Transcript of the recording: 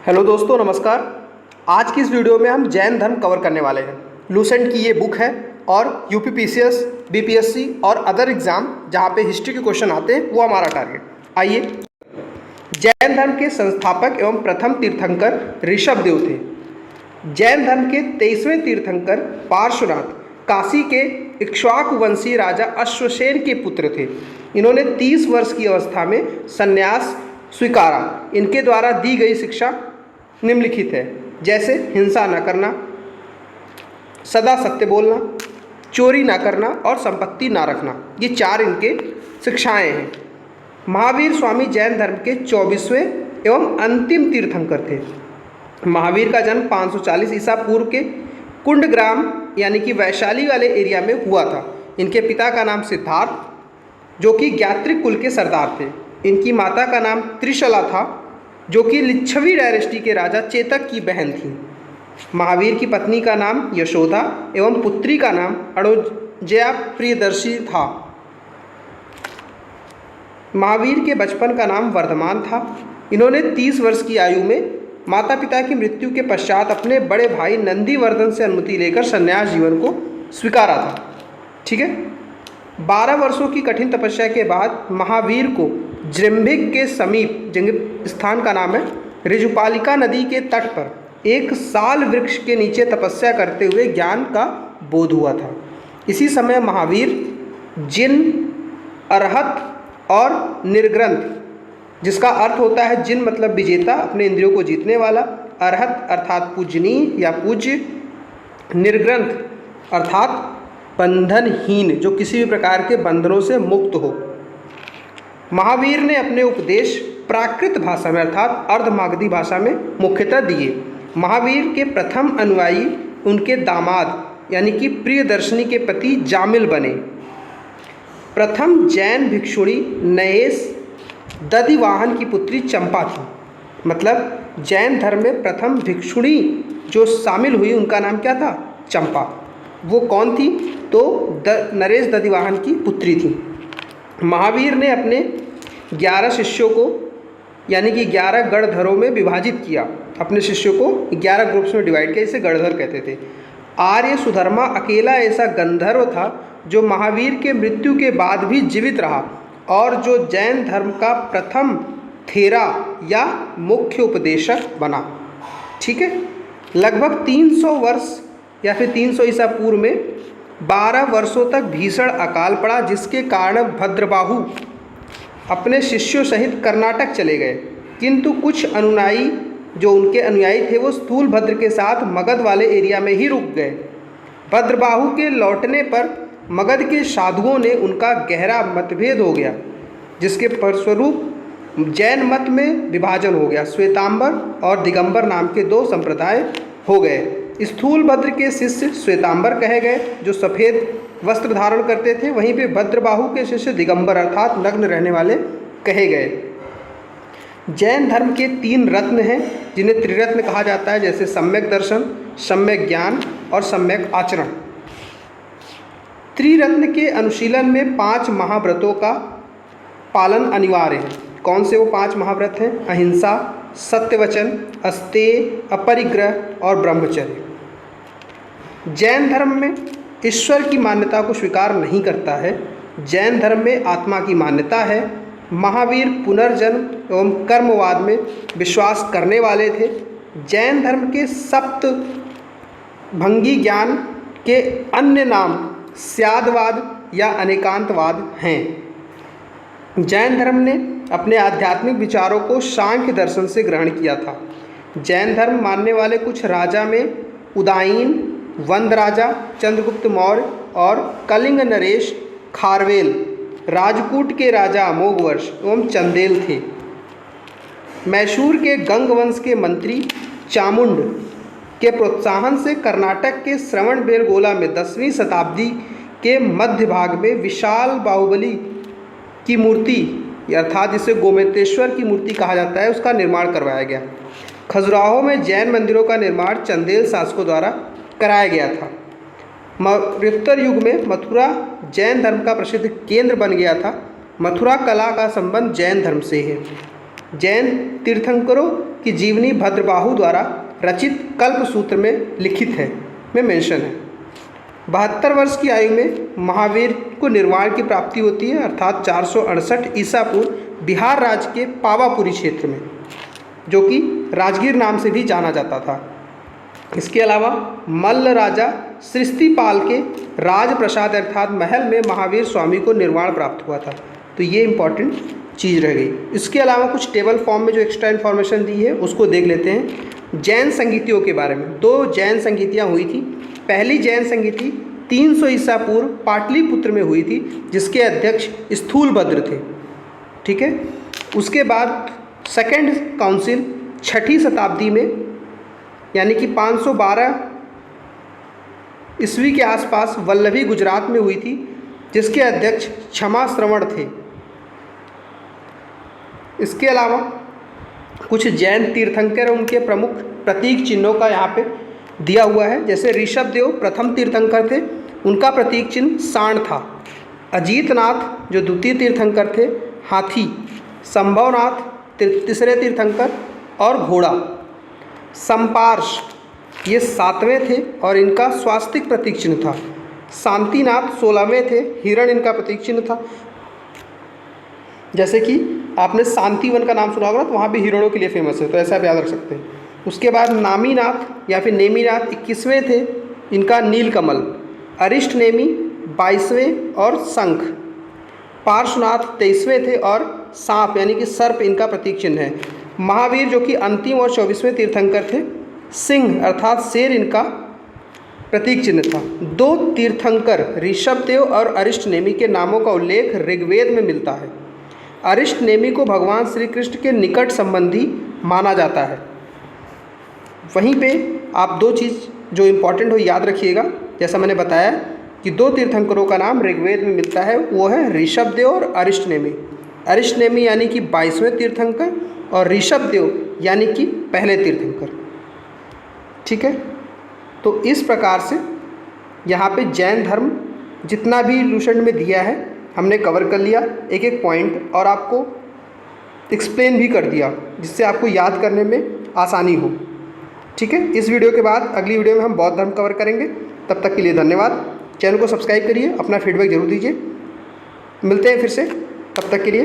Hello दोस्तों, नमस्कार। आज की इस वीडियो में हम जैन धर्म कवर करने वाले हैं। लूसेंट की ये बुक है और यूपीपीसीएस, बीपीएससी और अदर एग्ज़ाम जहाँ पे हिस्ट्री के क्वेश्चन आते हैं वो हमारा टारगेट। आइए, जैन धर्म के संस्थापक एवं प्रथम तीर्थंकर ऋषभ देव थे। जैन धर्म के 23वें तीर्थंकर पार्श्वनाथ काशी के इक्ष्वाकु वंशीय राजा अश्वसेन के पुत्र थे। इन्होंने 30 वर्ष की अवस्था में संन्यास स्वीकारा। इनके द्वारा दी गई शिक्षा निम्नलिखित है, जैसे हिंसा न करना, सदा सत्य बोलना, चोरी ना करना और संपत्ति ना रखना। ये 4 इनके शिक्षाएं हैं। महावीर स्वामी जैन धर्म के 24वें एवं अंतिम तीर्थंकर थे। महावीर का जन्म 540 ईसा पूर्व के कुंड ग्राम यानी कि वैशाली वाले एरिया में हुआ था। इनके पिता का नाम सिद्धार्थ जो कि ज्ञात्रिक कुल के सरदार थे। इनकी माता का नाम त्रिशला था जो कि लिच्छवी डायनेस्टी के राजा चेतक की बहन थी। महावीर की पत्नी का नाम यशोदा एवं पुत्री का नाम अणुजया प्रियदर्शी था। महावीर के बचपन का नाम वर्धमान था। इन्होंने 30 वर्ष की आयु में माता पिता की मृत्यु के पश्चात अपने बड़े भाई नंदीवर्धन से अनुमति लेकर संन्यास जीवन को स्वीकारा था। ठीक है। 12 वर्षों की कठिन तपस्या के बाद महावीर को जृंभिक के समीप, जृंभिक स्थान का नाम है, ऋजुपालिका नदी के तट पर एक साल वृक्ष के नीचे तपस्या करते हुए ज्ञान का बोध हुआ था। इसी समय महावीर जिन, अरहत और निर्ग्रंथ, जिसका अर्थ होता है जिन मतलब विजेता, अपने इंद्रियों को जीतने वाला, अरहत अर्थात पूजनीय या पूज्य, निर्ग्रंथ अर्थात बंधनहीन, जो किसी भी प्रकार के बंधनों से मुक्त हो। महावीर ने अपने उपदेश प्राकृत भाषा में अर्थात अर्धमागधी भाषा में मुख्यतः दिए। महावीर के प्रथम अनुयायी उनके दामाद यानी कि प्रियदर्शनी के पति जामिल बने। प्रथम जैन भिक्षुणी नयेश दधिवाहन की पुत्री चंपा थी। मतलब जैन धर्म में प्रथम भिक्षुणी जो शामिल हुई उनका नाम क्या था? चंपा। वो कौन थी? तो नरेश दधिवाहन की पुत्री थी। महावीर ने अपने 11 शिष्यों को यानी कि 11 गणधरों में विभाजित किया। अपने शिष्यों को 11 ग्रुप्स में डिवाइड किया, इसे गणधर कहते थे। आर्य सुधर्मा अकेला ऐसा गंधर्व था जो महावीर के मृत्यु के बाद भी जीवित रहा और जो जैन धर्म का प्रथम थेरा या मुख्य उपदेशक बना। ठीक है। लगभग 300 वर्ष या फिर 300 ईसा पूर्व में 12 वर्षों तक भीषण अकाल पड़ा, जिसके कारण भद्रबाहु अपने शिष्यों सहित कर्नाटक चले गए। किंतु कुछ अनुयायी जो उनके अनुयायी थे वो स्थूलभद्र के साथ मगध वाले एरिया में ही रुक गए। भद्रबाहु के लौटने पर मगध के साधुओं ने उनका गहरा मतभेद हो गया, जिसके फलस्वरूप जैन मत में विभाजन हो गया। श्वेतांबर और दिगंबर नाम के 2 संप्रदाय हो गए। स्थूलभद्र के शिष्य श्वेतांबर कहे गए जो सफ़ेद वस्त्र धारण करते थे, वहीं पे भद्रबाहु के शिष्य दिगंबर अर्थात नग्न रहने वाले कहे गए। जैन धर्म के 3 रत्न हैं जिन्हें त्रिरत्न कहा जाता है, जैसे सम्यक दर्शन, सम्यक ज्ञान और सम्यक आचरण। त्रिरत्न के अनुशीलन में 5 महाव्रतों का पालन अनिवार्य है। कौन से वो 5 महाव्रत हैं? अहिंसा, सत्यवचन, अस्तेय, अपरिग्रह और ब्रह्मचर्य। जैन धर्म में ईश्वर की मान्यता को स्वीकार नहीं करता है। जैन धर्म में आत्मा की मान्यता है। महावीर पुनर्जन्म एवं कर्मवाद में विश्वास करने वाले थे। जैन धर्म के सप्त भंगी ज्ञान के अन्य नाम स्यादवाद या अनेकांतवाद हैं। जैन धर्म ने अपने आध्यात्मिक विचारों को सांख्य दर्शन से ग्रहण किया था। जैन धर्म मानने वाले कुछ राजा में उदायीन, वंद राजा, चंद्रगुप्त मौर्य और कलिंग नरेश खारवेल, राजकूट के राजा अमोघवर्ष एवं चंदेल थे। मैसूर के गंग वंश के मंत्री चामुंड के प्रोत्साहन से कर्नाटक के श्रवणबेलगोला में 10वीं शताब्दी के मध्य भाग में विशाल बाहुबली की मूर्ति अर्थात जिसे गोमतेश्वर की मूर्ति कहा जाता है उसका निर्माण करवाया गया। खजुराहो में जैन मंदिरों का निर्माण चंदेल शासकों द्वारा कराया गया था। मौर्योत्तर युग में मथुरा जैन धर्म का प्रसिद्ध केंद्र बन गया था। मथुरा कला का संबंध जैन धर्म से है। जैन तीर्थंकरों की जीवनी भद्रबाहु द्वारा रचित कल्पसूत्र में लिखित है, में मेंशन है। 72 वर्ष की आयु में महावीर को निर्वाण की प्राप्ति होती है, अर्थात 468 ईसा पूर्व बिहार राज्य के पावापुरी क्षेत्र में, जो कि राजगीर नाम से भी जाना जाता था। इसके अलावा मल्ल राजा सृष्टिपाल के राजप्रसाद अर्थात महल में महावीर स्वामी को निर्वाण प्राप्त हुआ था। तो ये इंपॉर्टेंट चीज़ रह गई। इसके अलावा कुछ टेबल फॉर्म में जो एक्स्ट्रा इन्फॉर्मेशन दी है उसको देख लेते हैं। जैन संगीतियों के बारे में 2 जैन संगीतियाँ हुई थी। पहली जैन संगीति 300 ईसा पूर्व पाटलिपुत्र में हुई थी, जिसके अध्यक्ष स्थूलभद्र थे। ठीक है। उसके बाद सेकंड काउंसिल 6ठी शताब्दी में यानी कि 512 ईस्वी के आसपास वल्लभी गुजरात में हुई थी, जिसके अध्यक्ष क्षमा श्रवण थे। इसके अलावा कुछ जैन तीर्थंकर उनके प्रमुख प्रतीक चिन्हों का यहाँ पे दिया हुआ है। जैसे ऋषभदेव प्रथम तीर्थंकर थे, उनका प्रतीक चिन्ह सांड था। अजीतनाथ जो द्वितीय तीर्थंकर थे, हाथी। संभवनाथ तीसरे तीर्थंकर और घोड़ा। संपार्श ये 7वें थे और इनका स्वास्तिक प्रतीक चिन्ह था। शांतिनाथ 16वें थे, हिरण इनका प्रतीक चिन्ह था। जैसे कि आपने शांतिवन का नाम सुना होगा, तो वहाँ भी हिरणों के लिए फेमस है, तो ऐसा आप याद रख सकते हैं। उसके बाद नामीनाथ या फिर नेमीनाथ 21वें थे, इनका नीलकमल। अरिष्ट नेमी 22वें और शंख। पार्श्वनाथ 23वें थे और सांप यानी कि सर्प इनका प्रतीक चिन्ह है। महावीर जो कि अंतिम और 24वें तीर्थंकर थे, सिंह अर्थात शेर इनका प्रतीक चिन्ह था। 2 तीर्थंकर ऋषभदेव और अरिष्ट नेमी के नामों का उल्लेख ऋग्वेद में मिलता है। अरिष्ट नेमी को भगवान श्री कृष्ण के निकट संबंधी माना जाता है। वहीं पे आप 2 चीज़ जो इम्पोर्टेंट हो याद रखिएगा। जैसा मैंने बताया कि 2 तीर्थंकरों का नाम ऋग्वेद में मिलता है, वो है ऋषभदेव और अरिष्ट नेमी। अरिष्ट नेमी यानी कि 22वें तीर्थंकर और ऋषभदेव यानी कि पहले तीर्थंकर। ठीक है। तो इस प्रकार से यहाँ पे जैन धर्म जितना भी लूसेंट में दिया है हमने कवर कर लिया, एक एक पॉइंट, और आपको एक्सप्लेन भी कर दिया, जिससे आपको याद करने में आसानी हो। ठीक है। इस वीडियो के बाद अगली वीडियो में हम बौद्ध धर्म कवर करेंगे। तब तक के लिए धन्यवाद। चैनल को सब्सक्राइब करिए, अपना फीडबैक जरूर दीजिए। मिलते हैं फिर से, तब तक के लिए